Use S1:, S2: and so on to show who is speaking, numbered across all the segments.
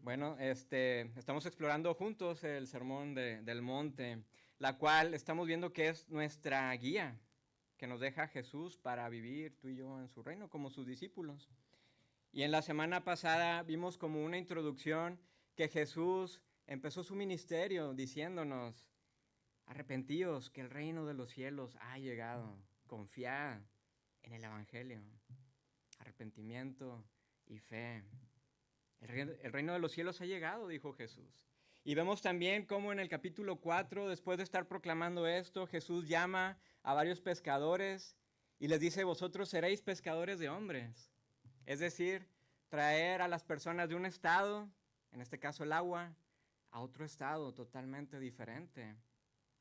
S1: Bueno, estamos explorando juntos el Sermón del Monte, la cual estamos viendo que es nuestra guía que nos deja Jesús para vivir tú y yo en su reino como sus discípulos. Y en la semana pasada vimos como una introducción que Jesús empezó su ministerio diciéndonos, arrepentíos que el reino de los cielos ha llegado, confiad en el Evangelio, arrepentimiento y fe. El reino de los cielos ha llegado, dijo Jesús. Y vemos también cómo en el capítulo 4, después de estar proclamando esto, Jesús llama a varios pescadores y les dice, vosotros seréis pescadores de hombres. Es decir, traer a las personas de un estado, en este caso el agua, a otro estado totalmente diferente,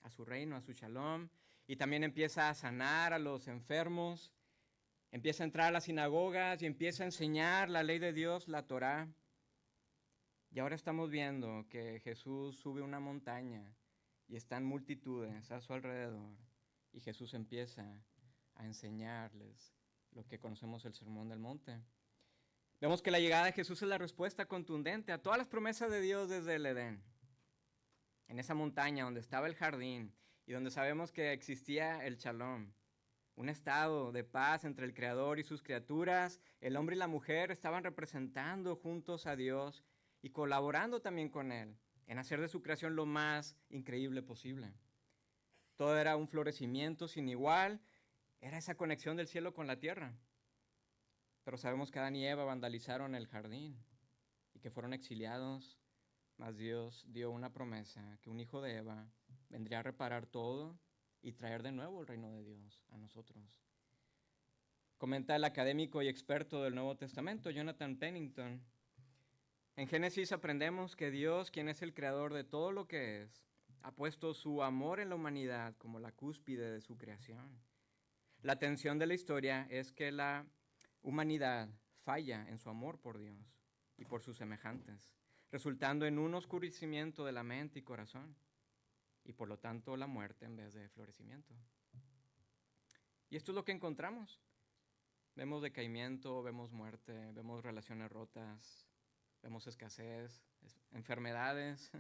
S1: a su reino, a su shalom. Y también empieza a sanar a los enfermos, empieza a entrar a las sinagogas y empieza a enseñar la ley de Dios, la Torá. Y ahora estamos viendo que Jesús sube una montaña y están multitudes a su alrededor. Y Jesús empieza a enseñarles lo que conocemos el Sermón del Monte. Vemos que la llegada de Jesús es la respuesta contundente a todas las promesas de Dios desde el Edén. En esa montaña donde estaba el jardín y donde sabemos que existía el Shalom, un estado de paz entre el Creador y sus criaturas, el hombre y la mujer estaban representando juntos a Dios y colaborando también con Él en hacer de su creación lo más increíble posible. Todo era un florecimiento sin igual, era esa conexión del cielo con la tierra. Pero sabemos que Adán y Eva vandalizaron el jardín y que fueron exiliados, mas Dios dio una promesa, que un hijo de Eva vendría a reparar todo y traer de nuevo el reino de Dios a nosotros. Comenta el académico y experto del Nuevo Testamento, Jonathan Pennington. En Génesis aprendemos que Dios, quien es el creador de todo lo que es, ha puesto su amor en la humanidad como la cúspide de su creación. La tensión de la historia es que la humanidad falla en su amor por Dios y por sus semejantes, resultando en un oscurecimiento de la mente y corazón, y por lo tanto la muerte en vez de florecimiento. Y esto es lo que encontramos. Vemos decaimiento, vemos muerte, vemos relaciones rotas, vemos escasez, enfermedades,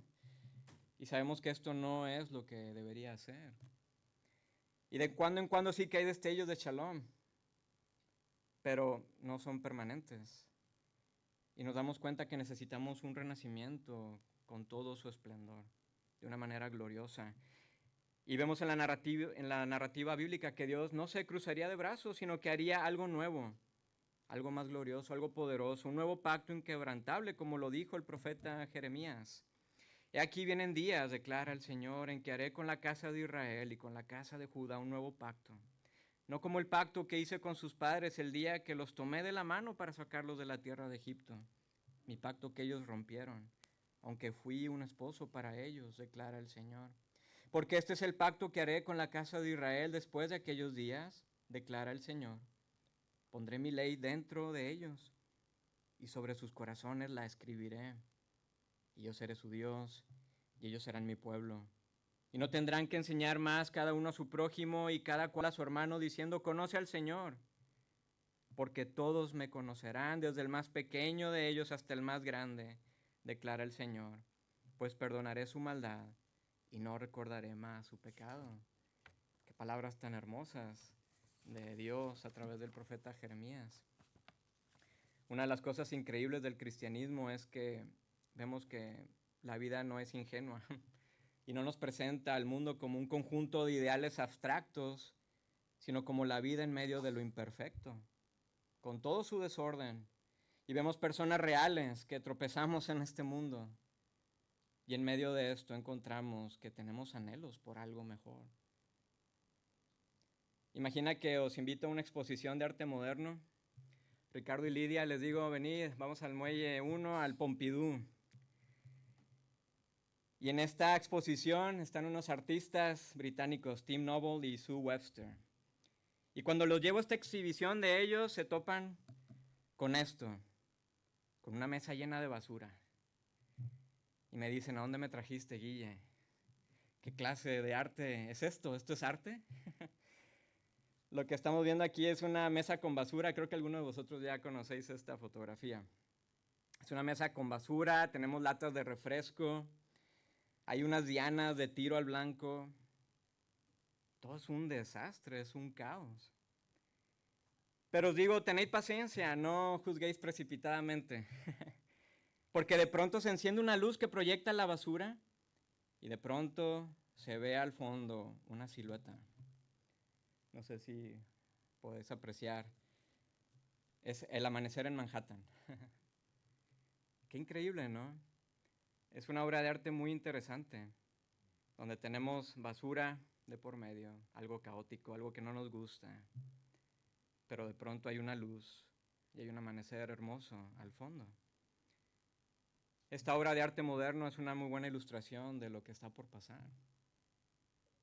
S1: y sabemos que esto no es lo que debería ser. Y de cuando en cuando sí que hay destellos de shalom, pero no son permanentes. Y nos damos cuenta que necesitamos un renacimiento con todo su esplendor, de una manera gloriosa. Y vemos en la narrativa bíblica que Dios no se cruzaría de brazos, sino que haría algo nuevo, algo más glorioso, algo poderoso, un nuevo pacto inquebrantable, como lo dijo el profeta Jeremías. He aquí vienen días, declara el Señor, en que haré con la casa de Israel y con la casa de Judá un nuevo pacto. No como el pacto que hice con sus padres el día que los tomé de la mano para sacarlos de la tierra de Egipto. Mi pacto que ellos rompieron, aunque fui un esposo para ellos, declara el Señor. Porque este es el pacto que haré con la casa de Israel después de aquellos días, declara el Señor. Pondré mi ley dentro de ellos y sobre sus corazones la escribiré. Y yo seré su Dios y ellos serán mi pueblo. Y no tendrán que enseñar más cada uno a su prójimo y cada cual a su hermano diciendo, conoce al Señor. Porque todos me conocerán, desde el más pequeño de ellos hasta el más grande, declara el Señor. Pues perdonaré su maldad y no recordaré más su pecado. Qué palabras tan hermosas de Dios a través del profeta Jeremías. Una de las cosas increíbles del cristianismo es que vemos que la vida no es ingenua y no nos presenta al mundo como un conjunto de ideales abstractos, sino como la vida en medio de lo imperfecto, con todo su desorden. Y vemos personas reales que tropezamos en este mundo. Y en medio de esto encontramos que tenemos anhelos por algo mejor. Imagina que os invito a una exposición de arte moderno. Ricardo y Lidia, les digo, venid, vamos al Muelle 1, al Pompidou. Y en esta exposición están unos artistas británicos, Tim Noble y Sue Webster. Y cuando los llevo a esta exhibición de ellos, se topan con esto, con una mesa llena de basura. Y me dicen, ¿a dónde me trajiste, Guille? ¿Qué clase de arte es esto? ¿Esto es arte? Lo que estamos viendo aquí es una mesa con basura. Creo que algunos de vosotros ya conocéis esta fotografía. Es una mesa con basura, tenemos latas de refresco, hay unas dianas de tiro al blanco. Todo es un desastre, es un caos. Pero os digo, tened paciencia, no juzguéis precipitadamente. Porque de pronto se enciende una luz que proyecta la basura y de pronto se ve al fondo una silueta. No sé si podéis apreciar. Es el amanecer en Manhattan. Qué increíble, ¿no? Es una obra de arte muy interesante, donde tenemos basura de por medio, algo caótico, algo que no nos gusta. Pero de pronto hay una luz y hay un amanecer hermoso al fondo. Esta obra de arte moderno es una muy buena ilustración de lo que está por pasar,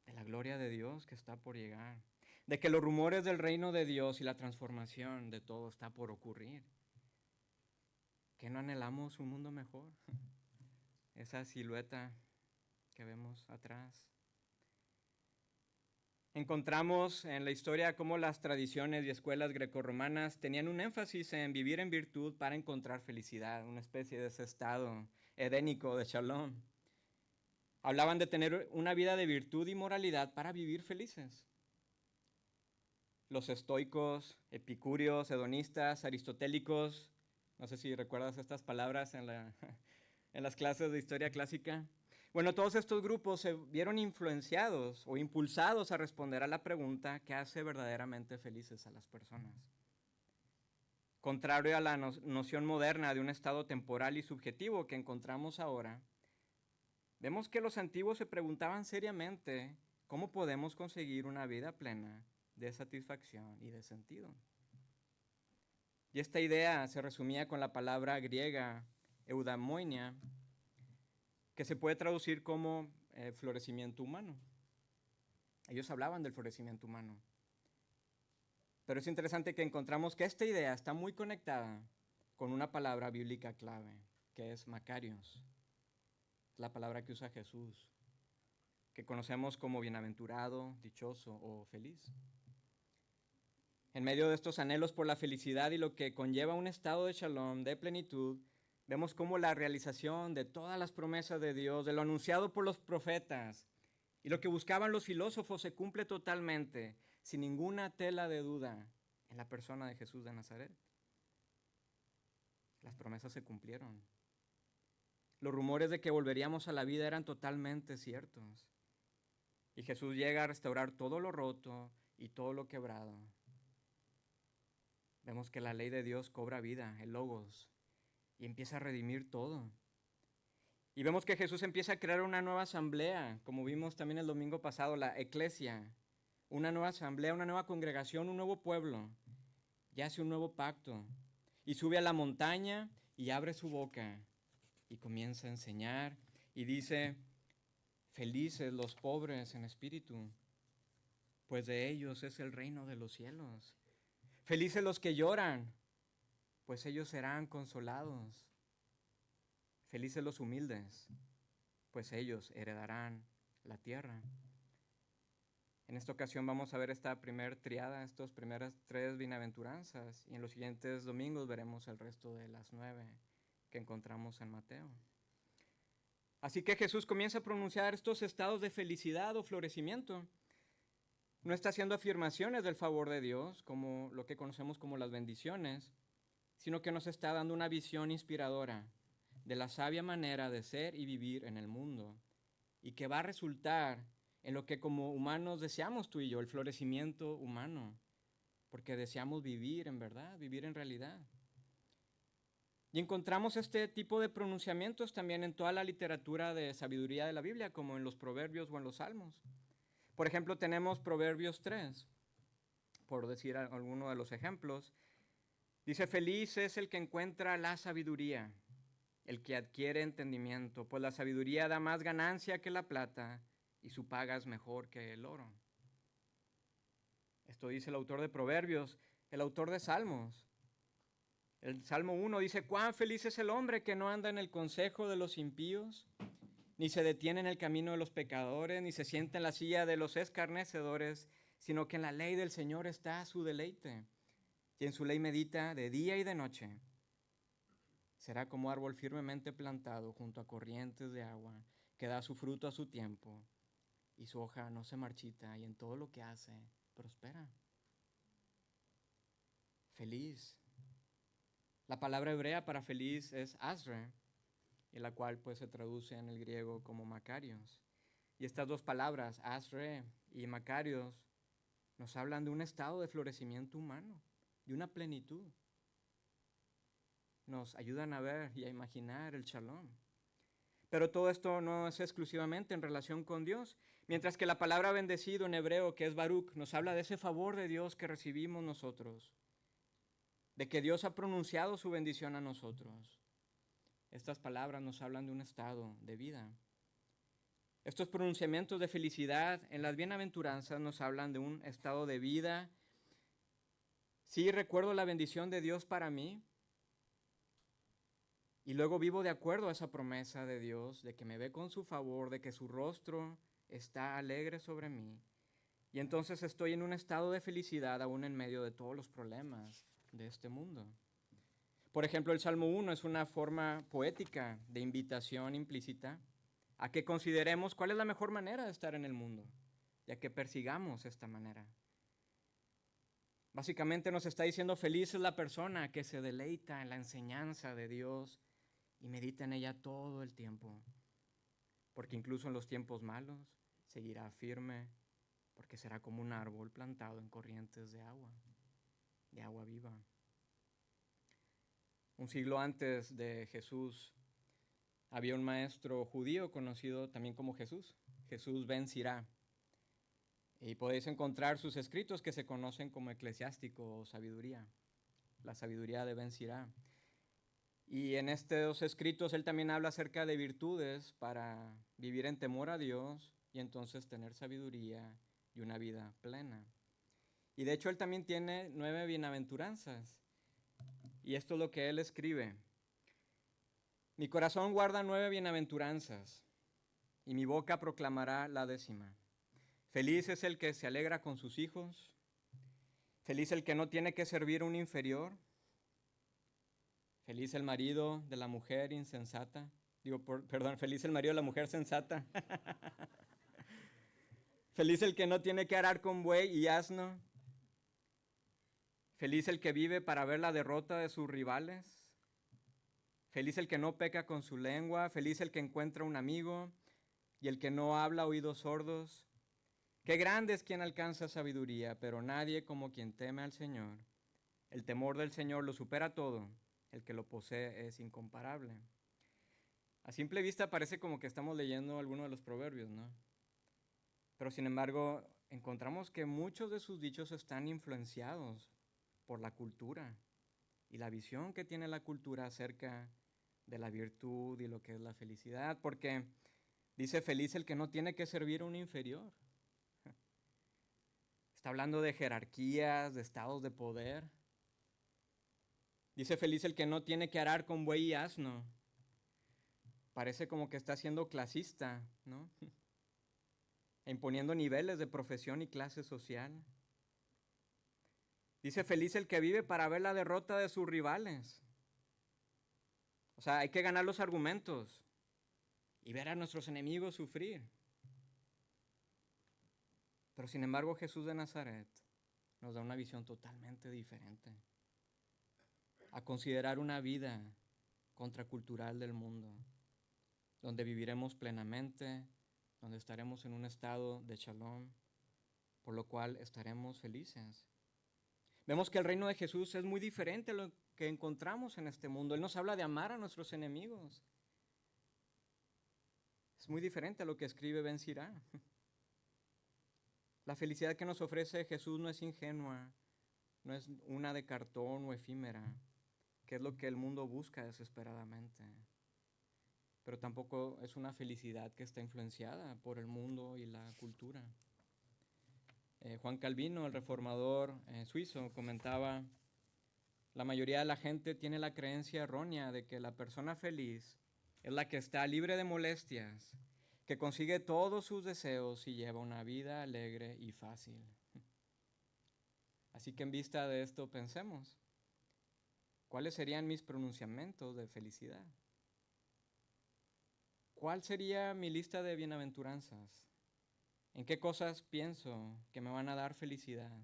S1: de la gloria de Dios que está por llegar, de que los rumores del reino de Dios y la transformación de todo está por ocurrir. ¿Qué no anhelamos un mundo mejor? Esa silueta que vemos atrás. Encontramos en la historia cómo las tradiciones y escuelas grecorromanas tenían un énfasis en vivir en virtud para encontrar felicidad, una especie de ese estado edénico de shalom. Hablaban de tener una vida de virtud y moralidad para vivir felices. Los estoicos, epicúreos, hedonistas, aristotélicos, no sé si recuerdas estas palabras en las clases de historia clásica. Bueno, todos estos grupos se vieron influenciados o impulsados a responder a la pregunta ¿qué hace verdaderamente felices a las personas? Contrario a la noción moderna de un estado temporal y subjetivo que encontramos ahora, vemos que los antiguos se preguntaban seriamente cómo podemos conseguir una vida plena de satisfacción y de sentido. Y esta idea se resumía con la palabra griega eudaimonia, que se puede traducir como florecimiento humano. Ellos hablaban del florecimiento humano. Pero es interesante que encontramos que esta idea está muy conectada con una palabra bíblica clave, que es Makarios, la palabra que usa Jesús, que conocemos como bienaventurado, dichoso o feliz. En medio de estos anhelos por la felicidad y lo que conlleva un estado de shalom, de plenitud, vemos cómo la realización de todas las promesas de Dios, de lo anunciado por los profetas y lo que buscaban los filósofos se cumple totalmente, sin ninguna tela de duda, en la persona de Jesús de Nazaret. Las promesas se cumplieron. Los rumores de que volveríamos a la vida eran totalmente ciertos. Y Jesús llega a restaurar todo lo roto y todo lo quebrado. Vemos que la ley de Dios cobra vida, el logos, y empieza a redimir todo. Y vemos que Jesús empieza a crear una nueva asamblea, como vimos también el domingo pasado, la eclesia, una nueva asamblea, una nueva congregación, un nuevo pueblo, y hace un nuevo pacto. Y sube a la montaña y abre su boca y comienza a enseñar y dice, felices los pobres en espíritu, pues de ellos es el reino de los cielos. Felices los que lloran, pues ellos serán consolados. Felices los humildes, pues ellos heredarán la tierra. En esta ocasión vamos a ver esta primer triada, estas primeras 3 bienaventuranzas, y en los siguientes domingos veremos el resto de las 9 que encontramos en Mateo. Así que Jesús comienza a pronunciar estos estados de felicidad o florecimiento. No está haciendo afirmaciones del favor de Dios, como lo que conocemos como las bendiciones, sino que nos está dando una visión inspiradora de la sabia manera de ser y vivir en el mundo, y que va a resultar en lo que como humanos deseamos tú y yo, el florecimiento humano, porque deseamos vivir en verdad, vivir en realidad. Y encontramos este tipo de pronunciamientos también en toda la literatura de sabiduría de la Biblia, como en los Proverbios o en los Salmos. Por ejemplo, tenemos Proverbios 3, por decir alguno de los ejemplos. Dice, feliz es el que encuentra la sabiduría, el que adquiere entendimiento, pues la sabiduría da más ganancia que la plata y su paga es mejor que el oro. Esto dice el autor de Proverbios, el autor de Salmos. El Salmo 1 dice, cuán feliz es el hombre que no anda en el consejo de los impíos, ni se detiene en el camino de los pecadores, ni se sienta en la silla de los escarnecedores, sino que en la ley del Señor está su deleite, y en su ley medita de día y de noche. Será como árbol firmemente plantado junto a corrientes de agua, que da su fruto a su tiempo, y su hoja no se marchita, y en todo lo que hace prospera. Feliz. La palabra hebrea para feliz es asre, y la cual pues se traduce en el griego como Macarios. Y estas dos palabras, asre y Macarios, nos hablan de un estado de florecimiento humano, de una plenitud. Nos ayudan a ver y a imaginar el shalom. Pero todo esto no es exclusivamente en relación con Dios, mientras que la palabra bendecido en hebreo, que es Baruch, nos habla de ese favor de Dios que recibimos nosotros, de que Dios ha pronunciado su bendición a nosotros. Estas palabras nos hablan de un estado de vida. Estos pronunciamientos de felicidad en las bienaventuranzas nos hablan de un estado de vida. Sí, recuerdo la bendición de Dios para mí y luego vivo de acuerdo a esa promesa de Dios, de que me ve con su favor, de que su rostro está alegre sobre mí. Y entonces estoy en un estado de felicidad aún en medio de todos los problemas de este mundo. Por ejemplo, el Salmo 1 es una forma poética de invitación implícita a que consideremos cuál es la mejor manera de estar en el mundo y a que persigamos esta manera. Básicamente nos está diciendo: feliz es la persona que se deleita en la enseñanza de Dios y medita en ella todo el tiempo, porque incluso en los tiempos malos seguirá firme, porque será como un árbol plantado en corrientes de agua viva. Un siglo antes de Jesús había un maestro judío conocido también como Jesús ben Sirá. Y podéis encontrar sus escritos que se conocen como Eclesiástico o Sabiduría, la sabiduría de Ben Sirá. Y en estos escritos él también habla acerca de virtudes para vivir en temor a Dios y entonces tener sabiduría y una vida plena. Y de hecho él también tiene 9 bienaventuranzas. Y esto es lo que él escribe: mi corazón guarda 9 bienaventuranzas y mi boca proclamará la 10ª. Feliz es el que se alegra con sus hijos. Feliz el que no tiene que servir a un inferior. Feliz el marido de la mujer insensata. Feliz el marido de la mujer sensata. Feliz el que no tiene que arar con buey y asno. Feliz el que vive para ver la derrota de sus rivales. Feliz el que no peca con su lengua. Feliz el que encuentra un amigo y el que no habla oídos sordos. Qué grande es quien alcanza sabiduría, pero nadie como quien teme al Señor. El temor del Señor lo supera todo. El que lo posee es incomparable. A simple vista parece como que estamos leyendo alguno de los proverbios, ¿no? Pero sin embargo, encontramos que muchos de sus dichos están influenciados por la cultura y la visión que tiene la cultura acerca de la virtud y lo que es la felicidad, porque dice: feliz el que no tiene que servir a un inferior. Está hablando de jerarquías, de estados de poder. Dice: feliz el que no tiene que arar con buey y asno. Parece como que está siendo clasista, ¿no? Imponiendo niveles de profesión y clase social. Dice: feliz el que vive para ver la derrota de sus rivales. O sea, hay que ganar los argumentos y ver a nuestros enemigos sufrir. Pero sin embargo, Jesús de Nazaret nos da una visión totalmente diferente. A considerar una vida contracultural del mundo, donde viviremos plenamente, donde estaremos en un estado de shalom, por lo cual estaremos felices. Vemos que el reino de Jesús es muy diferente a lo que encontramos en este mundo. Él nos habla de amar a nuestros enemigos. Es muy diferente a lo que escribe Ben Sirá. La felicidad que nos ofrece Jesús no es ingenua, no es una de cartón o efímera, que es lo que el mundo busca desesperadamente. Pero tampoco es una felicidad que está influenciada por el mundo y la cultura. Juan Calvino, el reformador suizo, comentaba: la mayoría de la gente tiene la creencia errónea de que la persona feliz es la que está libre de molestias, que consigue todos sus deseos y lleva una vida alegre y fácil. Así que en vista de esto pensemos, ¿Cuáles serían mis pronunciamientos de felicidad? ¿Cuál sería mi lista de bienaventuranzas? ¿En qué cosas pienso que me van a dar felicidad?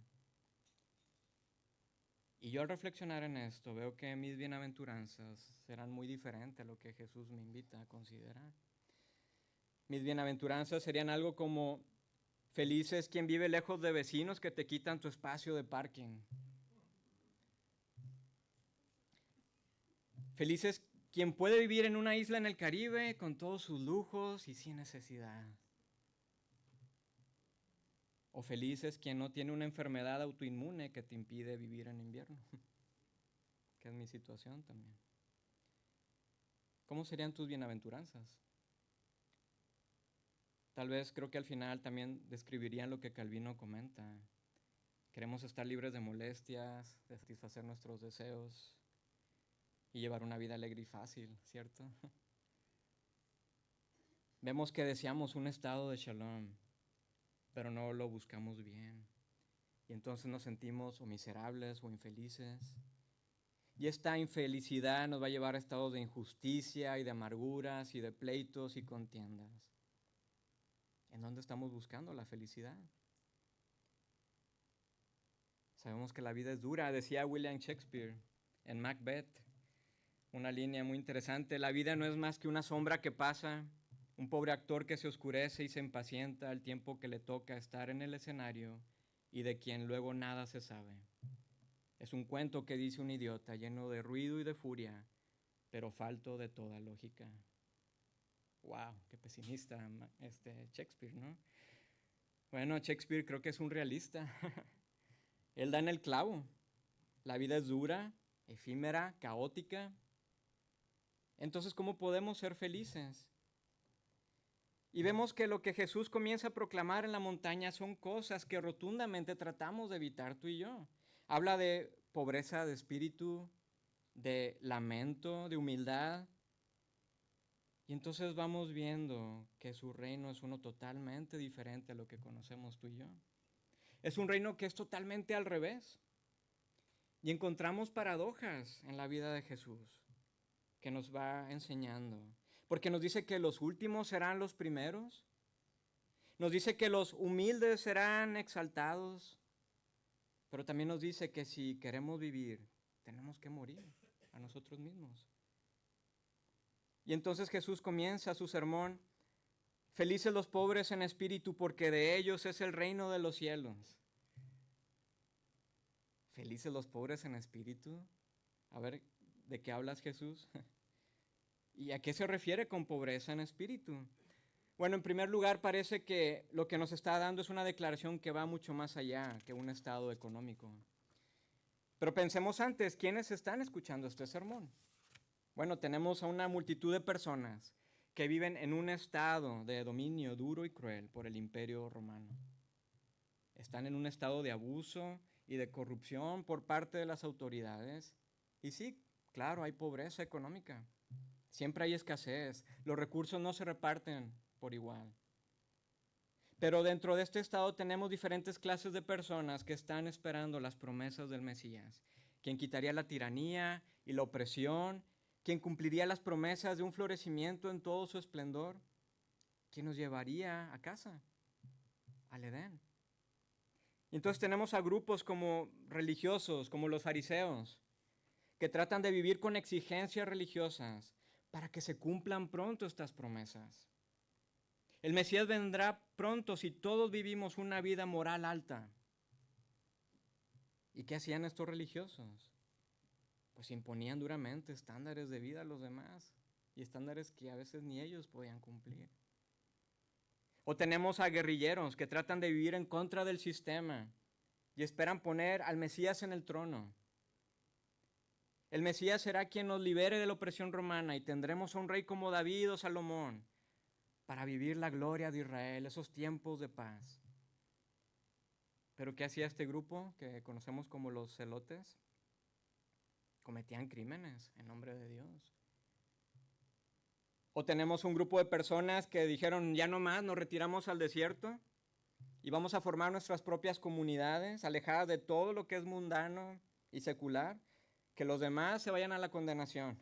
S1: Y yo al reflexionar en esto veo que mis bienaventuranzas serán muy diferentes a lo que Jesús me invita a considerar. Mis bienaventuranzas serían algo como: feliz es quien vive lejos de vecinos que te quitan tu espacio de parking. Feliz es quien puede vivir en una isla en el Caribe con todos sus lujos y sin necesidad. O feliz es quien no tiene una enfermedad autoinmune que te impide vivir en invierno, que es mi situación también. ¿Cómo serían tus bienaventuranzas? Tal vez creo que al final también describirían lo que Calvino comenta. Queremos estar libres de molestias, de satisfacer nuestros deseos y llevar una vida alegre y fácil, ¿cierto? Vemos que deseamos un estado de shalom, pero no lo buscamos bien. Y entonces nos sentimos o miserables o infelices. Y esta infelicidad nos va a llevar a estados de injusticia y de amarguras y de pleitos y contiendas. ¿En dónde estamos buscando la felicidad? Sabemos que la vida es dura, decía William Shakespeare en Macbeth, una línea muy interesante: la vida no es más que una sombra que pasa, un pobre actor que se oscurece y se impacienta al tiempo que le toca estar en el escenario y de quien luego nada se sabe. Es un cuento que dice un idiota, lleno de ruido y de furia, pero falto de toda lógica. ¡Wow! ¡Qué pesimista Shakespeare!, ¿no? Bueno, Shakespeare creo que es un realista. Él da en el clavo. La vida es dura, efímera, caótica. Entonces, ¿cómo podemos ser felices? Y vemos que lo que Jesús comienza a proclamar en la montaña son cosas que rotundamente tratamos de evitar tú y yo. Habla de pobreza de espíritu, de lamento, de humildad. Y entonces vamos viendo que su reino es uno totalmente diferente a lo que conocemos tú y yo. Es un reino que es totalmente al revés. Y encontramos paradojas en la vida de Jesús que nos va enseñando. Porque nos dice que los últimos serán los primeros. Nos dice que los humildes serán exaltados. Pero también nos dice que si queremos vivir, tenemos que morir a nosotros mismos. Y entonces Jesús comienza su sermón: felices los pobres en espíritu, porque de ellos es el reino de los cielos. ¿Felices los pobres en espíritu? A ver, ¿de qué hablas, Jesús? ¿Y a qué se refiere con pobreza en espíritu? Bueno, en primer lugar, parece que lo que nos está dando es una declaración que va mucho más allá que un estado económico. Pero pensemos antes, ¿quiénes están escuchando este sermón? Bueno, tenemos a una multitud de personas que viven en un estado de dominio duro y cruel por el Imperio Romano. Están en un estado de abuso y de corrupción por parte de las autoridades. Y sí, claro, hay pobreza económica. Siempre hay escasez. Los recursos no se reparten por igual. Pero dentro de este estado tenemos diferentes clases de personas que están esperando las promesas del Mesías, quien quitaría la tiranía y la opresión, quien cumpliría las promesas de un florecimiento en todo su esplendor, quien nos llevaría a casa, al Edén. Y entonces tenemos a grupos como religiosos, como los fariseos, que tratan de vivir con exigencias religiosas para que se cumplan pronto estas promesas. El Mesías vendrá pronto si todos vivimos una vida moral alta. ¿Y qué hacían estos religiosos? Pues imponían duramente estándares de vida a los demás y estándares que a veces ni ellos podían cumplir. O tenemos a guerrilleros que tratan de vivir en contra del sistema y esperan poner al Mesías en el trono. El Mesías será quien nos libere de la opresión romana y tendremos a un rey como David o Salomón para vivir la gloria de Israel, esos tiempos de paz. Pero ¿qué hacía este grupo que conocemos como los celotes? Cometían crímenes en nombre de Dios. O tenemos un grupo de personas que dijeron: ya no más, nos retiramos al desierto y vamos a formar nuestras propias comunidades, alejadas de todo lo que es mundano y secular, que los demás se vayan a la condenación,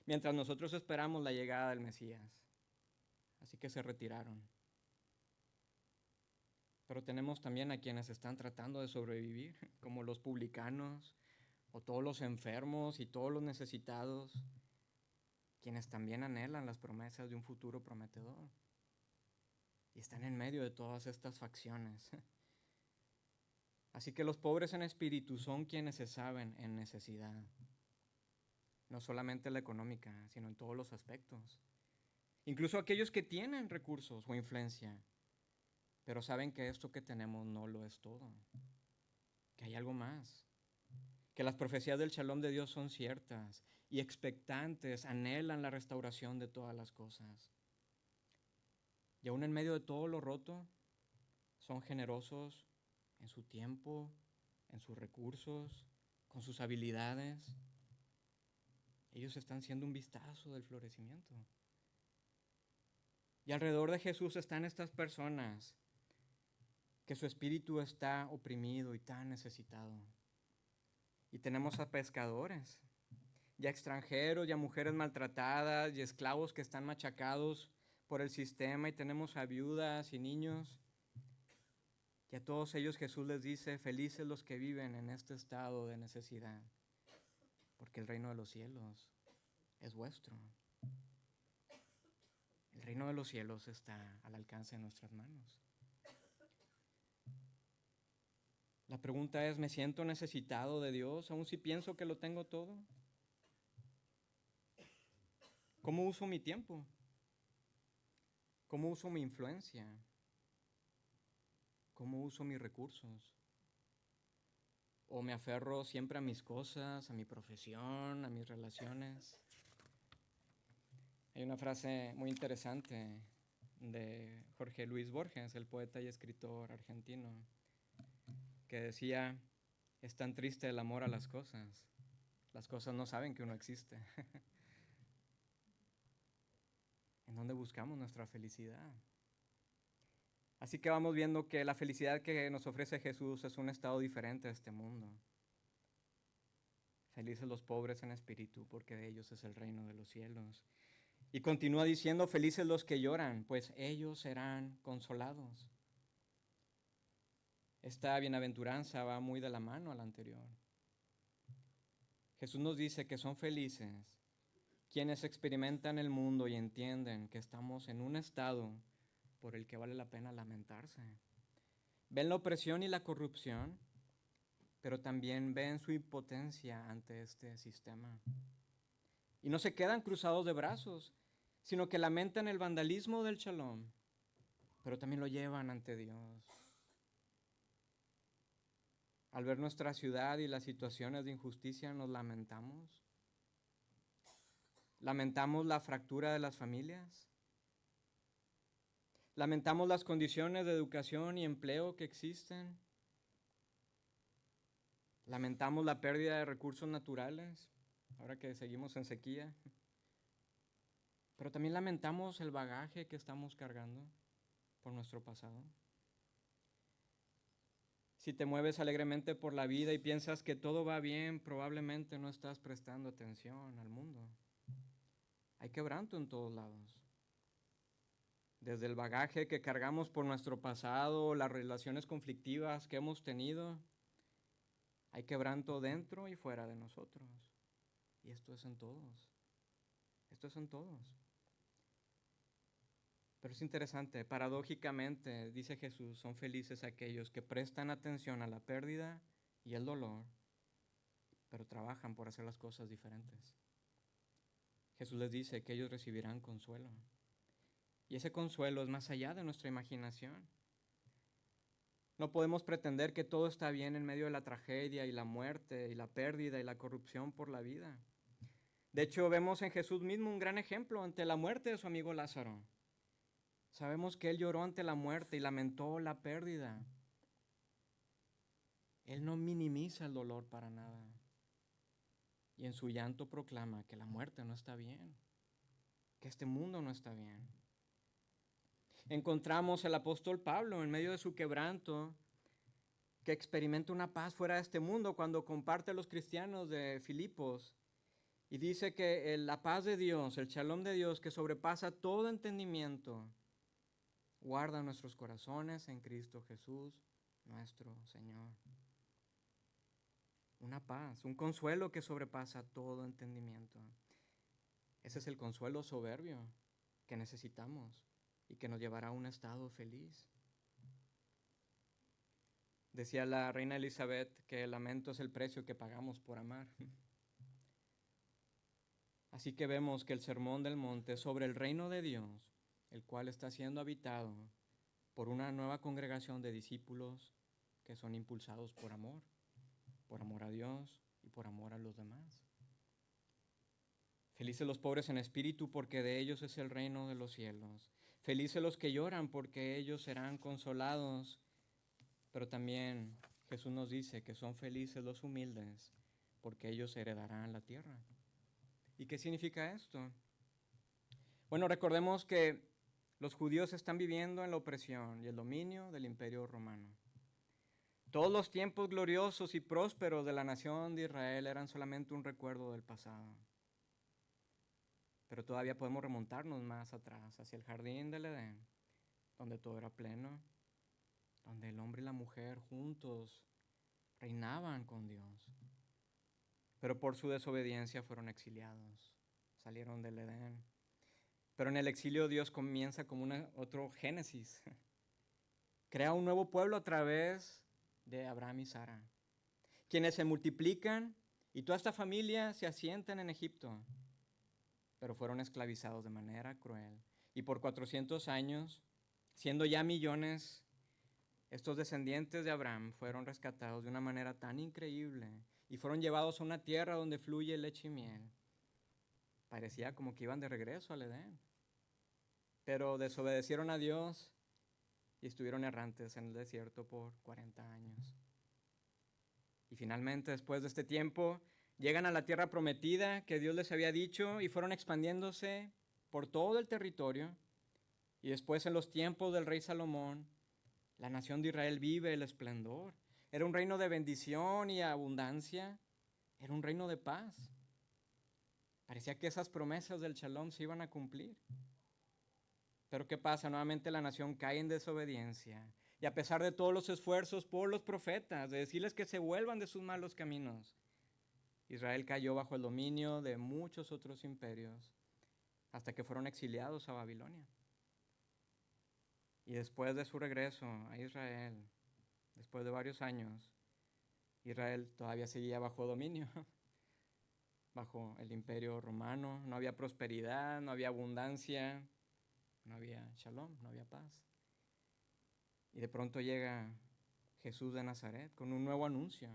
S1: mientras nosotros esperamos la llegada del Mesías. Así que se retiraron. Pero tenemos también a quienes están tratando de sobrevivir, como los publicanos, o todos los enfermos y todos los necesitados, quienes también anhelan las promesas de un futuro prometedor. Y están en medio de todas estas facciones. Así que los pobres en espíritu son quienes se saben en necesidad. No solamente la económica, sino en todos los aspectos. Incluso aquellos que tienen recursos o influencia, pero saben que esto que tenemos no lo es todo, que hay algo más, que las profecías del Shalom de Dios son ciertas y expectantes, anhelan la restauración de todas las cosas. Y aún en medio de todo lo roto, son generosos en su tiempo, en sus recursos, con sus habilidades. Ellos están siendo un vistazo del florecimiento. Y alrededor de Jesús están estas personas que su espíritu está oprimido y tan necesitado. Y tenemos a pescadores, y a extranjeros, y a mujeres maltratadas, y esclavos que están machacados por el sistema, y tenemos a viudas y niños. Y a todos ellos Jesús les dice, felices los que viven en este estado de necesidad, porque el reino de los cielos es vuestro. El reino de los cielos está al alcance de nuestras manos. La pregunta es, ¿me siento necesitado de Dios, aun si pienso que lo tengo todo? ¿Cómo uso mi tiempo? ¿Cómo uso mi influencia? ¿Cómo uso mis recursos? ¿O me aferro siempre a mis cosas, a mi profesión, a mis relaciones? Hay una frase muy interesante de Jorge Luis Borges, el poeta y escritor argentino, que decía, es tan triste el amor a las cosas no saben que uno existe. ¿En dónde buscamos nuestra felicidad? Así que vamos viendo que la felicidad que nos ofrece Jesús es un estado diferente a este mundo. Felices los pobres en espíritu, porque de ellos es el reino de los cielos. Y continúa diciendo, felices los que lloran, pues ellos serán consolados. Esta bienaventuranza va muy de la mano a la anterior. Jesús nos dice que son felices quienes experimentan el mundo y entienden que estamos en un estado por el que vale la pena lamentarse. Ven la opresión y la corrupción, pero también ven su impotencia ante este sistema. Y no se quedan cruzados de brazos, sino que lamentan el vandalismo del Shalom, pero también lo llevan ante Dios. Al ver nuestra ciudad y las situaciones de injusticia, nos lamentamos. Lamentamos la fractura de las familias. Lamentamos las condiciones de educación y empleo que existen. Lamentamos la pérdida de recursos naturales, ahora que seguimos en sequía. Pero también lamentamos el bagaje que estamos cargando por nuestro pasado. Si te mueves alegremente por la vida y piensas que todo va bien, probablemente no estás prestando atención al mundo. Hay quebranto en todos lados. Desde el bagaje que cargamos por nuestro pasado, las relaciones conflictivas que hemos tenido, hay quebranto dentro y fuera de nosotros. Y esto es en todos. Esto es en todos. Pero es interesante, paradójicamente, dice Jesús, son felices aquellos que prestan atención a la pérdida y el dolor, pero trabajan por hacer las cosas diferentes. Jesús les dice que ellos recibirán consuelo. Y ese consuelo es más allá de nuestra imaginación. No podemos pretender que todo está bien en medio de la tragedia y la muerte y la pérdida y la corrupción por la vida. De hecho, vemos en Jesús mismo un gran ejemplo ante la muerte de su amigo Lázaro. Sabemos que él lloró ante la muerte y lamentó la pérdida. Él no minimiza el dolor para nada. Y en su llanto proclama que la muerte no está bien, que este mundo no está bien. Encontramos al apóstol Pablo en medio de su quebranto, que experimenta una paz fuera de este mundo cuando comparte a los cristianos de Filipos y dice que la paz de Dios, el shalom de Dios que sobrepasa todo entendimiento, guarda nuestros corazones en Cristo Jesús, nuestro Señor. Una paz, un consuelo que sobrepasa todo entendimiento. Ese es el consuelo soberbio que necesitamos y que nos llevará a un estado feliz. Decía la reina Elizabeth que el lamento es el precio que pagamos por amar. Así que vemos que el Sermón del Monte es sobre el reino de Dios, el cual está siendo habitado por una nueva congregación de discípulos que son impulsados por amor a Dios y por amor a los demás. Felices los pobres en espíritu, porque de ellos es el reino de los cielos. Felices los que lloran, porque ellos serán consolados. Pero también Jesús nos dice que son felices los humildes, porque ellos heredarán la tierra. ¿Y qué significa esto? Bueno, recordemos que los judíos están viviendo en la opresión y el dominio del Imperio Romano. Todos los tiempos gloriosos y prósperos de la nación de Israel eran solamente un recuerdo del pasado. Pero todavía podemos remontarnos más atrás, hacia el jardín del Edén, donde todo era pleno, donde el hombre y la mujer juntos reinaban con Dios. Pero por su desobediencia fueron exiliados, salieron del Edén. Pero en el exilio Dios comienza como otro Génesis. Crea un nuevo pueblo a través de Abraham y Sara, quienes se multiplican y toda esta familia se asientan en Egipto, pero fueron esclavizados de manera cruel. Y por 400 años, siendo ya millones, estos descendientes de Abraham fueron rescatados de una manera tan increíble y fueron llevados a una tierra donde fluye leche y miel. Parecía como que iban de regreso al Edén, pero desobedecieron a Dios y estuvieron errantes en el desierto por 40 años. Y finalmente, después de este tiempo, llegan a la tierra prometida que Dios les había dicho y fueron expandiéndose por todo el territorio. Y después, en los tiempos del rey Salomón, la nación de Israel vive el esplendor. Era un reino de bendición y abundancia. Era un reino de paz. Parecía que esas promesas del Shalom se iban a cumplir. Pero ¿qué pasa? Nuevamente la nación cae en desobediencia. Y a pesar de todos los esfuerzos por los profetas, de decirles que se vuelvan de sus malos caminos, Israel cayó bajo el dominio de muchos otros imperios hasta que fueron exiliados a Babilonia. Y después de su regreso a Israel, después de varios años, Israel todavía seguía bajo dominio, bajo el imperio romano. No había prosperidad, no había abundancia, no había shalom, no había paz. Y de pronto llega Jesús de Nazaret con un nuevo anuncio,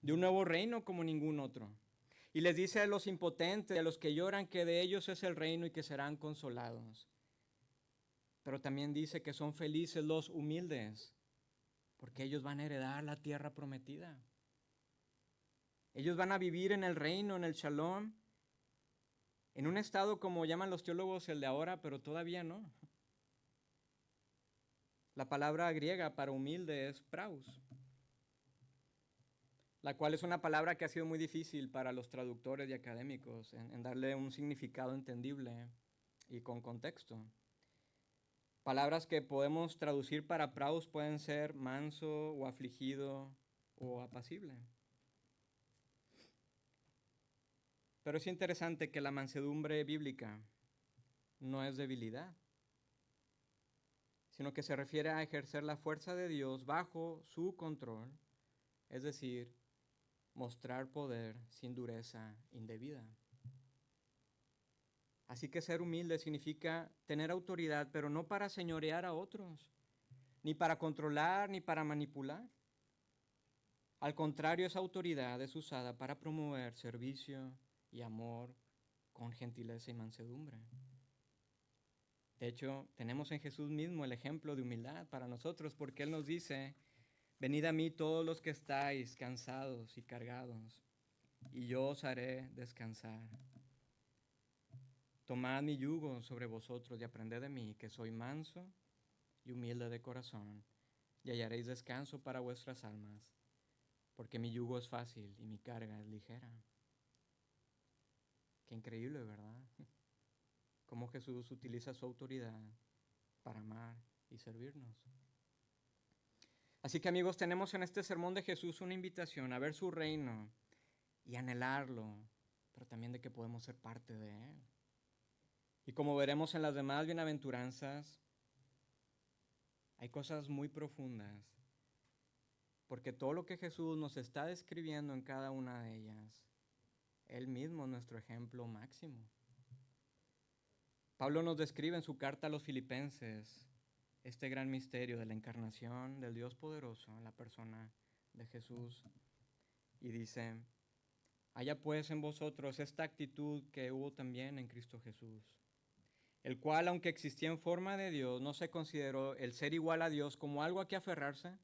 S1: de un nuevo reino como ningún otro. Y les dice a los impotentes, a los que lloran, que de ellos es el reino y que serán consolados. Pero también dice que son felices los humildes, porque ellos van a heredar la tierra prometida. Ellos van a vivir en el reino, en el shalom, en un estado como llaman los teólogos el de ahora, pero todavía no. La palabra griega para humilde es praus, la cual es una palabra que ha sido muy difícil para los traductores y académicos en darle un significado entendible y con contexto. Palabras que podemos traducir para praus pueden ser manso o afligido o apacible. Pero es interesante que la mansedumbre bíblica no es debilidad, sino que se refiere a ejercer la fuerza de Dios bajo su control, es decir, mostrar poder sin dureza indebida. Así que ser humilde significa tener autoridad, pero no para señorear a otros, ni para controlar, ni para manipular. Al contrario, esa autoridad es usada para promover servicio y amor con gentileza y mansedumbre. De hecho, tenemos en Jesús mismo el ejemplo de humildad para nosotros, porque Él nos dice: venid a mí todos los que estáis cansados y cargados, y yo os haré descansar. Tomad mi yugo sobre vosotros y aprended de mí, que soy manso y humilde de corazón, y hallaréis descanso para vuestras almas, porque mi yugo es fácil y mi carga es ligera. Qué increíble, ¿verdad? Cómo Jesús utiliza su autoridad para amar y servirnos. Así que, amigos, tenemos en este sermón de Jesús una invitación a ver su reino y anhelarlo, pero también de que podemos ser parte de él. Y como veremos en las demás bienaventuranzas, hay cosas muy profundas, porque todo lo que Jesús nos está describiendo en cada una de ellas, Él mismo es nuestro ejemplo máximo. Pablo nos describe en su carta a los Filipenses este gran misterio de la encarnación del Dios poderoso en la persona de Jesús. Y dice: haya pues en vosotros esta actitud que hubo también en Cristo Jesús, el cual, aunque existía en forma de Dios, no se consideró el ser igual a Dios como algo a que aferrarse,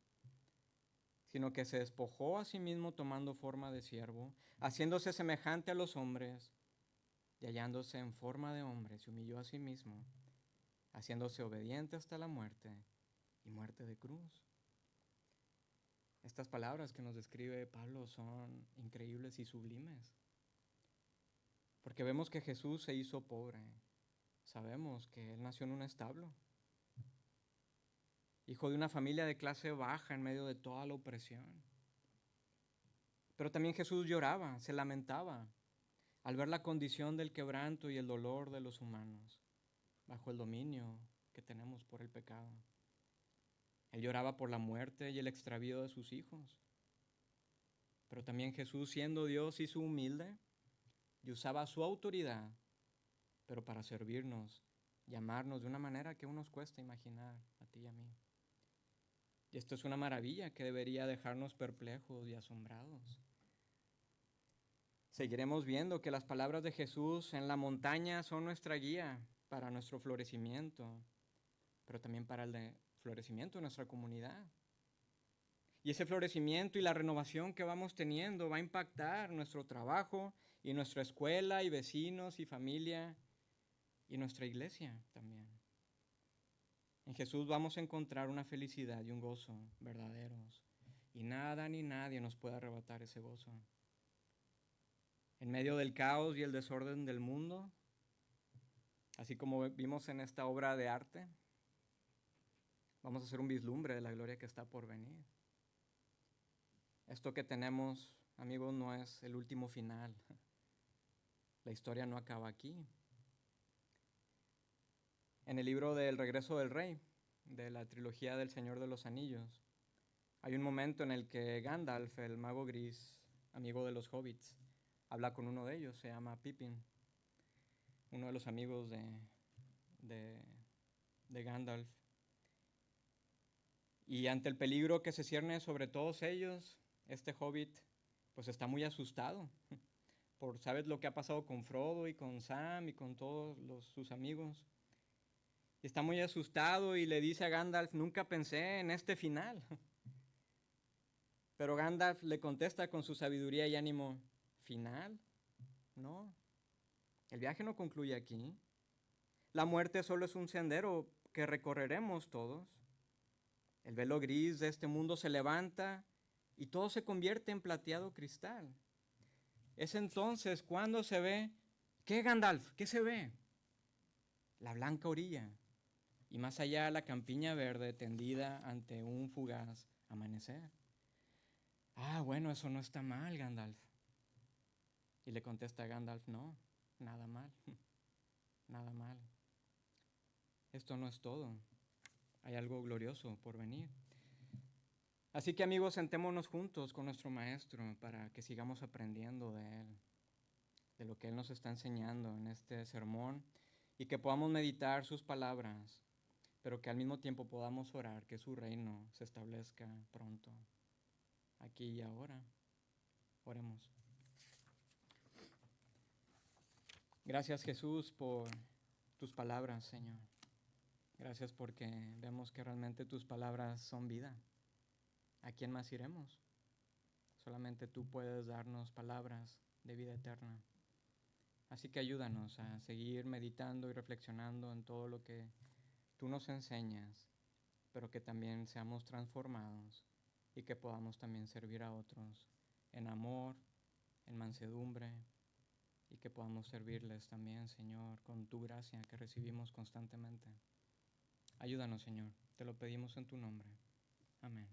S1: sino que se despojó a sí mismo tomando forma de siervo, haciéndose semejante a los hombres, y hallándose en forma de hombre, se humilló a sí mismo, haciéndose obediente hasta la muerte y muerte de cruz. Estas palabras que nos describe Pablo son increíbles y sublimes, porque vemos que Jesús se hizo pobre. Sabemos que Él nació en un establo, hijo de una familia de clase baja en medio de toda la opresión. Pero también Jesús lloraba, se lamentaba al ver la condición del quebranto y el dolor de los humanos bajo el dominio que tenemos por el pecado. Él lloraba por la muerte y el extravío de sus hijos. Pero también Jesús, siendo Dios, hizo humilde y usaba su autoridad, pero para servirnos y amarnos de una manera que aún nos cuesta imaginar a ti y a mí. Y esto es una maravilla que debería dejarnos perplejos y asombrados. Seguiremos viendo que las palabras de Jesús en la montaña son nuestra guía para nuestro florecimiento, pero también para el florecimiento de nuestra comunidad. Y ese florecimiento y la renovación que vamos teniendo va a impactar nuestro trabajo y nuestra escuela y vecinos y familia y nuestra iglesia también. En Jesús vamos a encontrar una felicidad y un gozo verdaderos, y nada ni nadie nos puede arrebatar ese gozo. En medio del caos y el desorden del mundo, así como vimos en esta obra de arte, vamos a hacer un vislumbre de la gloria que está por venir. Esto que tenemos, amigos, no es el último final. La historia no acaba aquí. En el libro del Regreso del Rey, de la trilogía del Señor de los Anillos, hay un momento en el que Gandalf, el mago gris, amigo de los hobbits, habla con uno de ellos, se llama Pippin, uno de los amigos de Gandalf. Y ante el peligro que se cierne sobre todos ellos, este hobbit pues está muy asustado. ¿Sabes lo que ha pasado con Frodo y con Sam y con todos sus amigos? Y está muy asustado y le dice a Gandalf: nunca pensé en este final. Pero Gandalf le contesta con su sabiduría y ánimo: ¿final? No. El viaje no concluye aquí. La muerte solo es un sendero que recorreremos todos. El velo gris de este mundo se levanta y todo se convierte en plateado cristal. Es entonces cuando se ve... ¿Qué, Gandalf? ¿Qué se ve? La blanca orilla y más allá la campiña verde tendida ante un fugaz amanecer. Ah, bueno, eso no está mal, Gandalf. Y le contesta Gandalf: no, nada mal, nada mal. Esto no es todo, hay algo glorioso por venir. Así que, amigos, sentémonos juntos con nuestro Maestro para que sigamos aprendiendo de Él, de lo que Él nos está enseñando en este sermón, y que podamos meditar sus palabras, pero que al mismo tiempo podamos orar que su reino se establezca pronto, aquí y ahora. Oremos. Gracias, Jesús, por tus palabras, Señor. Gracias porque vemos que realmente tus palabras son vida. ¿A quién más iremos? Solamente tú puedes darnos palabras de vida eterna. Así que ayúdanos a seguir meditando y reflexionando en todo lo que tú nos enseñas, pero que también seamos transformados y que podamos también servir a otros en amor, en mansedumbre, y que podamos servirles también, Señor, con tu gracia que recibimos constantemente. Ayúdanos, Señor, te lo pedimos en tu nombre. Amén.